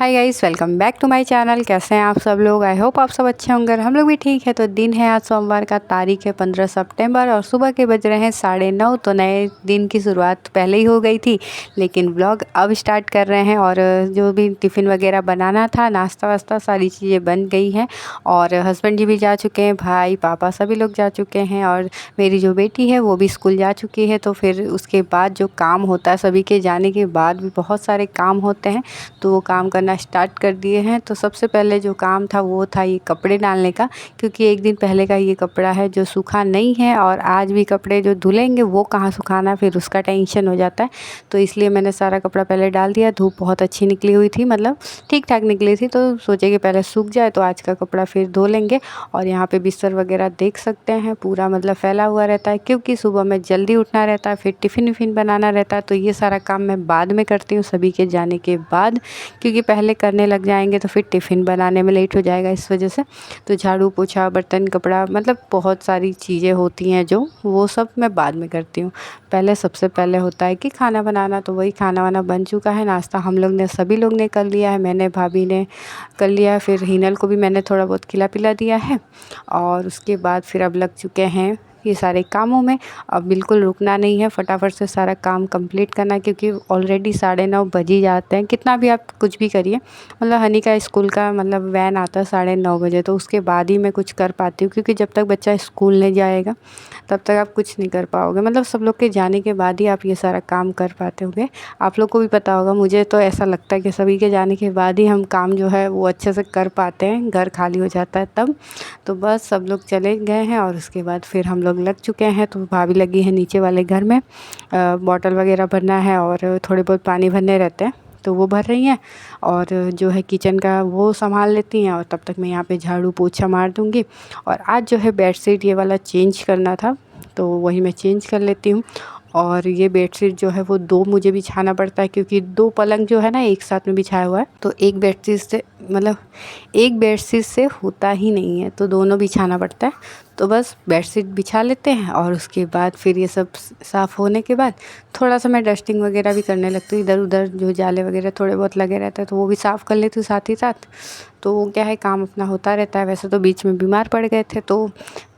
Hi guys, welcome back to my channel. कैसे हैं आप सब लोग? आई होप आप सब अच्छे होंगे। हम लोग भी ठीक है। तो दिन है आज सोमवार का, तारीख है 15 सितंबर और सुबह के बज रहे हैं 9:30। तो नए दिन की शुरुआत पहले ही हो गई थी, लेकिन व्लॉग अब स्टार्ट कर रहे हैं। और जो भी टिफ़िन वगैरह बनाना था, नाश्ता वास्ता सारी चीज़ें बन गई हैं और हस्बैंड जी भी जा चुके हैं, भाई पापा सभी लोग जा चुके हैं और मेरी जो बेटी है वो भी स्कूल जा चुकी है। तो फिर उसके बाद जो काम होता है, सभी के जाने के बाद भी बहुत सारे काम होते हैं, तो वो काम करना स्टार्ट कर दिए हैं। तो सबसे पहले जो काम था वो था ये कपड़े डालने का, क्योंकि एक दिन पहले का ये कपड़ा है जो सूखा नहीं है और आज भी कपड़े जो धुलेंगे वो कहाँ सुखाना, फिर उसका टेंशन हो जाता है। तो इसलिए मैंने सारा कपड़ा पहले डाल दिया। धूप बहुत अच्छी निकली हुई थी, मतलब ठीक ठाक निकली थी, तो सोचे कि पहले सूख जाए तो आज का कपड़ा फिर धो लेंगे। और यहाँ पे बिस्तर वगैरह देख सकते हैं पूरा मतलब फैला हुआ रहता है, क्योंकि सुबह में जल्दी उठना रहता है, फिर टिफ़िन विफ़िन बनाना रहता है। तो ये सारा काम मैं बाद में करती हूँ, सभी के जाने के बाद, क्योंकि पहले करने लग जाएंगे तो फिर टिफ़िन बनाने में लेट हो जाएगा इस वजह से। तो झाड़ू पोछा, बर्तन, कपड़ा, मतलब बहुत सारी चीज़ें होती हैं जो वो सब मैं बाद में करती हूँ। पहले सबसे पहले होता है कि खाना बनाना। तो वही खाना वाना बन चुका है। नाश्ता हम लोग ने सभी लोग ने कर लिया है, मैंने, भाभी ने कर लिया है, फिर हिनल को भी मैंने थोड़ा बहुत खिला पिला दिया है। और उसके बाद फिर अब लग चुके हैं ये सारे कामों में। अब बिल्कुल रुकना नहीं है, फटाफट से सारा काम कंप्लीट करना है, क्योंकि ऑलरेडी 9:30 बज ही जाते हैं। कितना भी आप कुछ भी करिए, मतलब हनी का स्कूल का मतलब वैन आता है 9:30 बजे, तो उसके बाद ही मैं कुछ कर पाती हूँ, क्योंकि जब तक बच्चा स्कूल नहीं जाएगा तब तक आप कुछ नहीं कर पाओगे। मतलब सब लोग के जाने के बाद ही आप ये सारा काम कर पाते होंगे। आप लोग को भी पता होगा, मुझे तो ऐसा लगता है कि सभी के जाने के बाद ही हम काम जो है वो अच्छे से कर पाते हैं, घर खाली हो जाता है तब। तो बस सब लोग चले गए हैं और उसके बाद फिर हम लोग लग चुके हैं। तो भाभी लगी है नीचे वाले घर में, बॉटल वगैरह भरना है और थोड़े बहुत पानी भरने रहते हैं, तो वो भर रही हैं। और जो है किचन का वो संभाल लेती हैं और तब तक मैं यहाँ पे झाड़ू पोछा मार दूँगी। और आज जो है बेडशीट ये वाला चेंज करना था, तो वही मैं चेंज कर लेती हूँ। और ये बेडशीट जो है वो 2 मुझे बिछाना पड़ता है, क्योंकि 2 पलंग जो है ना एक साथ में बिछाया हुआ है। तो एक बेडशीट से मतलब एक बेडशीट से होता ही नहीं है, तो दोनों बिछाना पड़ता है। तो बस बेडशीट बिछा लेते हैं और उसके बाद फिर ये सब साफ़ होने के बाद थोड़ा सा मैं डस्टिंग वगैरह भी करने लगती हूँ। इधर उधर जो जाले वगैरह थोड़े बहुत लगे रहते हैं तो वो भी साफ़ कर लेती हूँ साथ ही साथ। तो वो क्या है, काम अपना होता रहता है। वैसे तो बीच में बीमार पड़ गए थे तो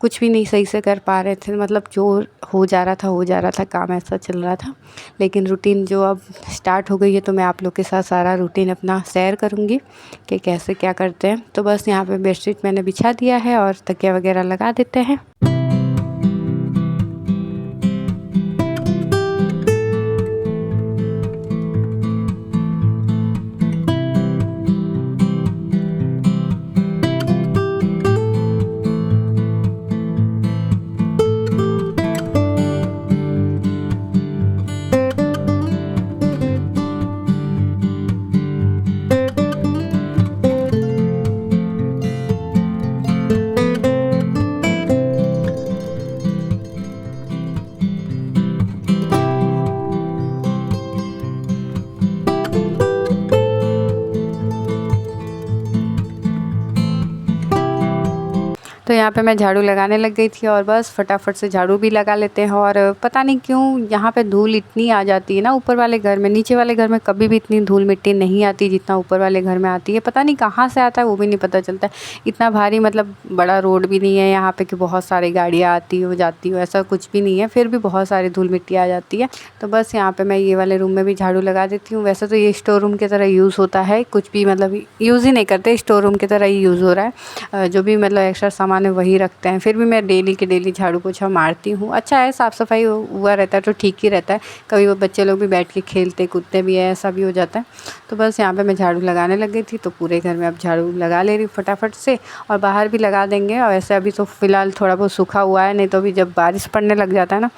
कुछ भी नहीं सही से कर पा रहे थे, मतलब जो हो जा रहा था काम ऐसा चल रहा था। लेकिन रूटीन जो अब स्टार्ट हो गई है, तो मैं आप लोग के साथ सारा रूटीन अपना शेयर करूँगी कि कैसे क्या करते हैं। तो बस यहाँ पे बेडशीट मैंने बिछा दिया है और तकिया वगैरह लगा देते हैं। तो यहाँ पे मैं झाड़ू लगाने लग गई थी और बस फटाफट से झाड़ू भी लगा लेते हैं। और पता नहीं क्यों यहाँ पे धूल इतनी आ जाती है ना ऊपर वाले घर में, नीचे वाले घर में कभी भी इतनी धूल मिट्टी नहीं आती जितना ऊपर वाले घर में आती है। पता नहीं कहाँ से आता है वो भी नहीं पता चलता है। इतना भारी मतलब बड़ा रोड भी नहीं है यहाँ पे कि बहुत सारी गाड़ियाँ आती हो जाती हो, ऐसा कुछ भी नहीं है, फिर भी बहुत सारी धूल मिट्टी आ जाती है। तो बस यहाँ पर मैं ये वाले रूम में भी झाड़ू लगा देती हूँ। वैसे तो ये स्टोर रूम की तरह यूज़ होता है, कुछ भी मतलब यूज़ ही नहीं करते, स्टोर रूम की तरह ही यूज़ हो रहा है। जो भी मतलब एक्स्ट्रा सामान है वही रखते हैं, फिर भी मैं डेली के डेली झाड़ू पोछा मारती हूँ। अच्छा है, साफ़ सफाई हुआ रहता है तो ठीक ही रहता है। कभी वो बच्चे लोग भी बैठ के खेलते कूदते भी है, ऐसा भी हो जाता है। तो बस यहाँ पे मैं झाड़ू लगाने लग गई थी, तो पूरे घर में अब झाड़ू लगा ले रही हूँ फटाफट से। और बाहर भी लगा देंगे। और ऐसे अभी तो फ़िलहाल थोड़ा बहुत सूखा हुआ है, नहीं तो अभी जब बारिश पड़ने लग जाता है ना,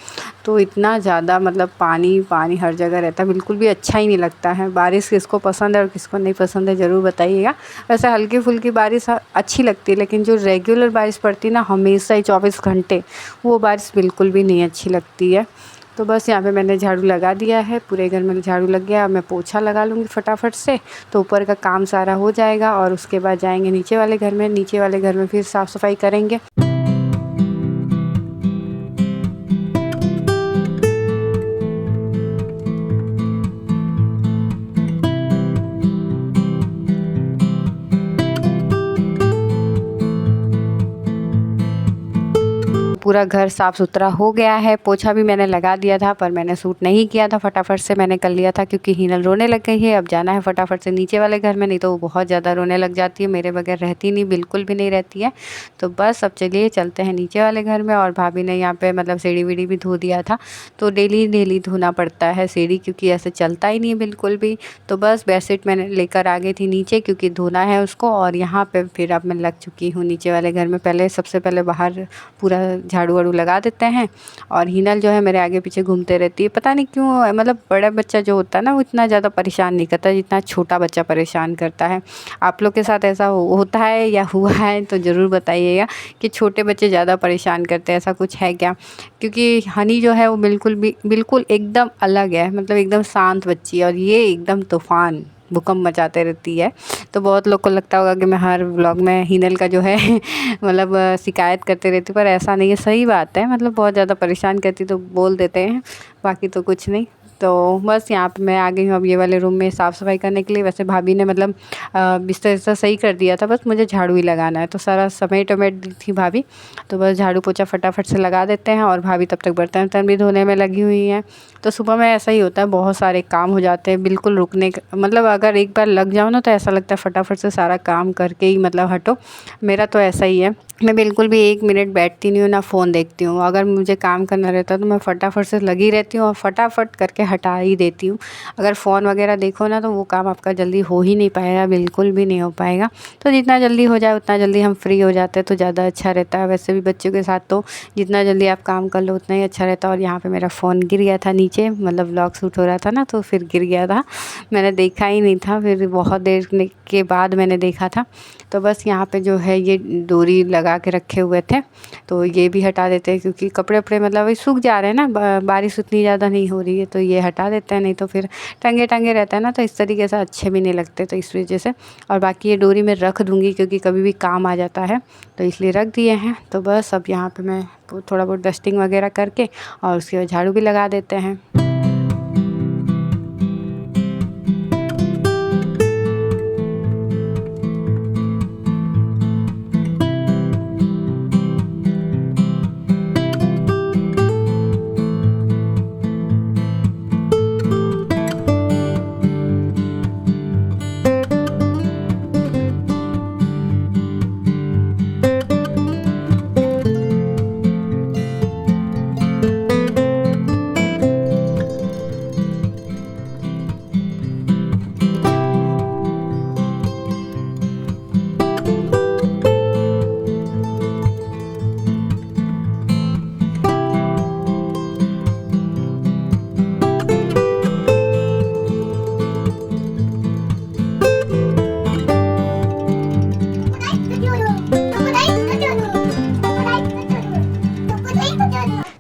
तो इतना ज़्यादा मतलब पानी पानी हर जगह रहता है, बिल्कुल भी अच्छा ही नहीं लगता है। बारिश किसको पसंद है और किसको नहीं पसंद है ज़रूर बताइएगा। वैसे हल्की फुल्की बारिश अच्छी लगती है, लेकिन जो रेगुलर बारिश पड़ती है ना हमेशा ही 24 घंटे, वो बारिश बिल्कुल भी नहीं अच्छी लगती है। तो बस यहाँ पे मैंने झाड़ू लगा दिया है, पूरे घर में झाड़ू लग गया। अब मैं पोछा लगा लूँगी फटाफट से, तो ऊपर का काम सारा हो जाएगा। और उसके बाद जाएंगे नीचे वाले घर में, नीचे वाले घर में फिर साफ़ सफाई करेंगे। पूरा घर साफ़ सुथरा हो गया है। पोछा भी मैंने लगा दिया था पर मैंने सूट नहीं किया था, फटाफट से मैंने कर लिया था क्योंकि हिनल रोने लग गई है। अब जाना है फटाफट से नीचे वाले घर में, नहीं तो वो बहुत ज़्यादा रोने लग जाती है, मेरे बगैर रहती नहीं, बिल्कुल भी नहीं रहती है। तो बस अब चलिए चलते हैं नीचे वाले घर में। और भाभी ने यहाँ पे मतलब सीढ़ी वीढ़ी भी धो दिया था, तो डेली धोना पड़ता है सीढ़ी क्योंकि ऐसे चलता ही नहीं है बिल्कुल भी। तो बस बेडशीट मैंने लेकर आ गई थी नीचे क्योंकि धोना है उसको। और यहाँ पे फिर अब मैं लग चुकी हूँ नीचे वाले घर में। पहले सबसे पहले बाहर पूरा झाड़ू वाड़ू लगा देते हैं। और हिनल जो है मेरे आगे पीछे घूमते रहती है, पता नहीं क्यों, मतलब बड़ा बच्चा जो होता है ना वो इतना ज़्यादा परेशान नहीं करता जितना छोटा बच्चा परेशान करता है। आप लोग के साथ ऐसा होता है या हुआ है तो ज़रूर बताइएगा कि छोटे बच्चे ज़्यादा परेशान करते हैं, ऐसा कुछ है क्या? क्योंकि हनी जो है वो बिल्कुल एकदम अलग है, मतलब एकदम शांत बच्ची है और ये एकदम तूफ़ान भूकंप मचाते रहती है। तो बहुत लोग को लगता होगा कि मैं हर व्लॉग में हिनल का जो है मतलब शिकायत करते रहती हूँ, पर ऐसा नहीं है, सही बात है। मतलब बहुत ज़्यादा परेशान करती तो बोल देते हैं, बाकी तो कुछ नहीं। तो बस यहाँ पे मैं आ गई हूँ अब ये वाले रूम में साफ़ सफाई करने के लिए। वैसे भाभी ने मतलब बिस्तर विस्तर सही कर दिया था, बस मुझे झाड़ू ही लगाना है। तो सारा समेट वमेट दी थी भाभी, तो बस झाड़ू पोछा फटाफट से लगा देते हैं। और भाभी तब तक बर्तन वर्तन भी धोने में लगी हुई हैं। तो सुबह में ऐसा ही होता है, बहुत सारे काम हो जाते हैं, बिल्कुल रुकने मतलब अगर एक बार लग जाओ ना तो ऐसा लगता है फटाफट से सारा काम करके ही मतलब हटो। मेरा तो ऐसा ही है, मैं बिल्कुल भी 1 मिनट बैठती नहीं हूँ, ना फ़ोन देखती हूँ। अगर मुझे काम करना रहता है तो मैं फटाफट से लगी रहती हूँ और फटाफट करके हटा ही देती हूँ। अगर फ़ोन वगैरह देखो ना तो वो काम आपका जल्दी हो ही नहीं पाएगा, बिल्कुल भी नहीं हो पाएगा। तो जितना जल्दी हो जाए उतना जल्दी हम फ्री हो जाते हैं तो ज़्यादा अच्छा रहता है। वैसे भी बच्चों के साथ तो जितना जल्दी आप काम कर लो उतना ही अच्छा रहता है। और यहाँ पे मेरा फ़ोन गिर गया था नीचे, मतलब व्लॉग शूट हो रहा था ना तो फिर गिर गया था, मैंने देखा ही नहीं था, फिर बहुत देर के बाद मैंने देखा था। तो बस यहाँ पे जो है ये डोरी लगा के रखे हुए थे, तो ये भी हटा देते हैं क्योंकि कपड़े वपड़े मतलब अभी सूख जा रहे हैं ना, बारिश उतनी ज़्यादा नहीं हो रही है, तो ये हटा देते हैं, नहीं तो फिर टंगे टंगे रहता है ना तो इस तरीके से अच्छे भी नहीं लगते, तो इस वजह से। और बाकी ये डोरी में रख दूँगी क्योंकि कभी भी काम आ जाता है, तो इसलिए रख दिए हैं। तो बस अब यहाँ पर मैं थोड़ा बहुत डस्टिंग वगैरह करके और उसके बाद झाड़ू भी लगा देते हैं।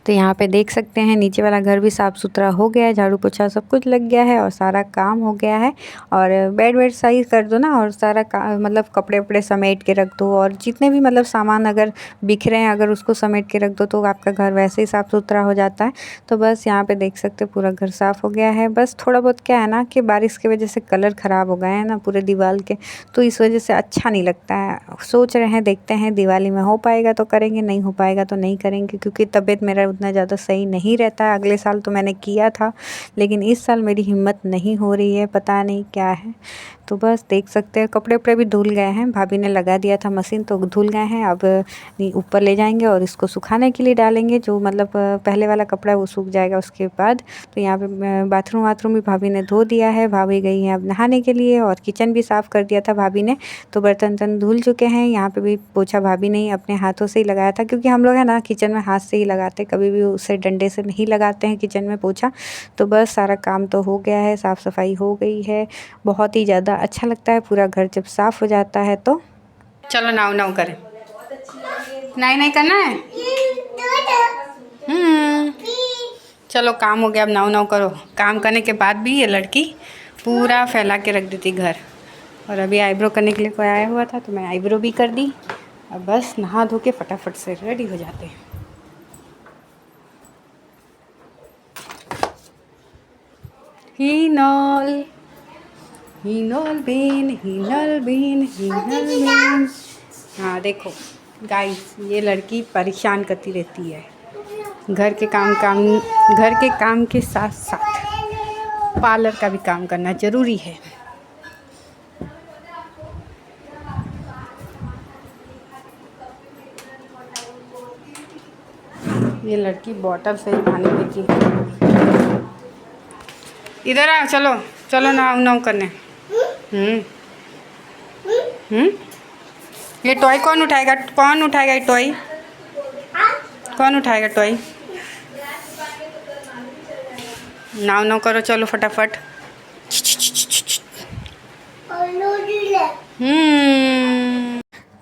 तो यहाँ पे देख सकते हैं नीचे वाला घर भी साफ़ सुथरा हो गया है, झाड़ू पोछा सब कुछ लग गया है और सारा काम हो गया है। और बेड वेड सही कर दो ना, और सारा मतलब कपड़े वपड़े समेट के रख दो, और जितने भी मतलब सामान अगर बिखरे हैं अगर उसको समेट के रख दो तो आपका घर वैसे ही साफ़ सुथरा हो जाता है। तो बस यहाँ पे देख सकते हो पूरा घर साफ़ हो गया है। बस थोड़ा बहुत क्या है ना कि बारिश की वजह से कलर ख़राब हो गए हैं ना पूरे दीवार के, तो इस वजह से अच्छा नहीं लगता है। सोच रहे हैं देखते हैं दिवाली में हो पाएगा तो करेंगे, नहीं हो पाएगा तो नहीं करेंगे, क्योंकि तबीयत मेरा उतना ज़्यादा सही नहीं रहता है। अगले साल तो मैंने किया था लेकिन इस साल मेरी हिम्मत नहीं हो रही है, पता नहीं क्या है। तो बस देख सकते हैं कपड़े वपड़े भी धुल गए हैं, भाभी ने लगा दिया था मशीन तो धुल गए हैं। अब ऊपर ले जाएंगे और इसको सुखाने के लिए डालेंगे, जो मतलब पहले वाला कपड़ा है वो सूख जाएगा उसके बाद। तो यहाँ पे बाथरूम वाथरूम भी भाभी ने धो दिया है, भाभी गई हैं अब नहाने के लिए। और किचन भी साफ़ कर दिया था भाभी ने, तो बर्तन वर्तन धुल चुके हैं। यहाँ पे भी पोछा भाभी ने अपने हाथों से ही लगाया था, क्योंकि हम लोग है ना किचन में हाथ से ही लगाते, कभी भी उसे डंडे से नहीं लगाते हैं किचन में पोछा। तो बस सारा काम तो हो गया है, साफ़ सफाई हो गई है। बहुत ही ज़्यादा अच्छा लगता है पूरा घर जब साफ़ हो जाता है। तो चलो नाव नाव करें, नहीं करना है। चलो काम हो गया, अब नाव नाव करो। काम करने के बाद भी ये लड़की पूरा फैला के रख देती घर। और अभी आईब्रो करने के लिए कोई आया हुआ था तो मैं आईब्रो भी कर दी। अब बस नहा धो के फटाफट से रेडी हो जाते हैं। हिनल हिनल बीन हिनल बीन हिनल बीन। हाँ देखो गाइस ये लड़की परेशान करती रहती है। घर के काम के साथ साथ पार्लर का भी काम करना ज़रूरी है। ये लड़की बॉटल से ही पानी पीती है। इधर आ, चलो चलो नाव करने। ये टॉय कौन उठाएगा ये टॉय? कौन उठाएगा टॉय? नाव करो, चलो फटाफट।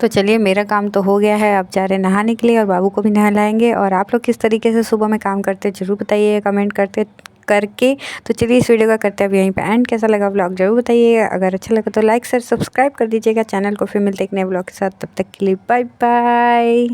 तो चलिए मेरा काम तो हो गया है, अब जा रहे नहाने के लिए और बाबू को भी नहा लाएंगे। और आप लोग किस तरीके से सुबह में काम करते ज़रूर बताइए कमेंट करके। तो चलिए इस वीडियो का करते हैं अब यहीं पे एंड। कैसा लगा व्लॉग ज़रूर बताइए। अगर अच्छा लगा तो लाइक शेयर सब्सक्राइब कर दीजिएगा चैनल को। फिर मिलते एक नए व्लॉग के साथ, तब तक के लिए बाय बाय।